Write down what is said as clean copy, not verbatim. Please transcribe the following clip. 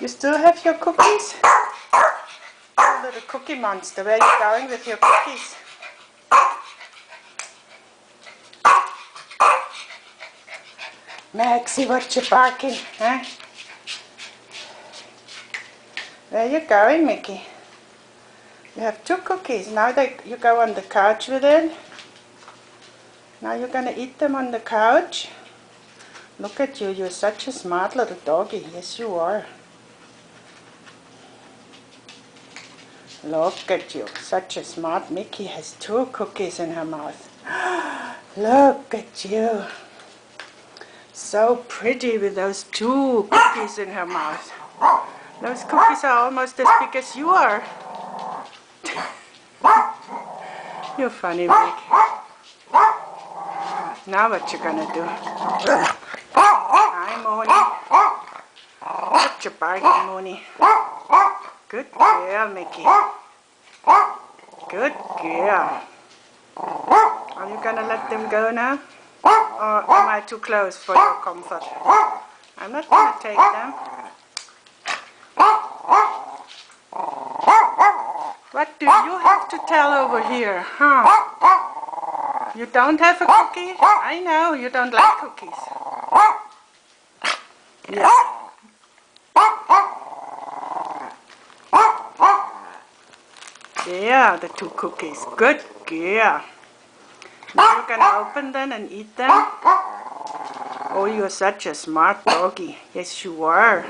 You still have your cookies? Oh, little cookie monster, where are you going with your cookies? Maxie, what you barking, huh? Where are you going, Mickey? You have 2 cookies. Now you go on the couch with it. Now you're going to eat them on the couch. Look at you. You're such a smart little doggy. Yes, you are. Look at you. Such a smart Mickey has 2 cookies in her mouth. Look at you. So pretty with those 2 cookies in her mouth. Those cookies are almost as big as you are. You're funny, Mickey. Now what you gonna do? Hi, Mooney. What you barking, Mooney? Good girl, Mickey. Good girl. Are you gonna let them go now? Or am I too close for your comfort? I'm not gonna take them. What do you have to tell over here, huh? You don't have a cookie? I know, you don't like cookies. Yeah. There, the 2 cookies. Good girl. Now you're gonna open them and eat them? Oh, you're such a smart doggy. Yes, you are.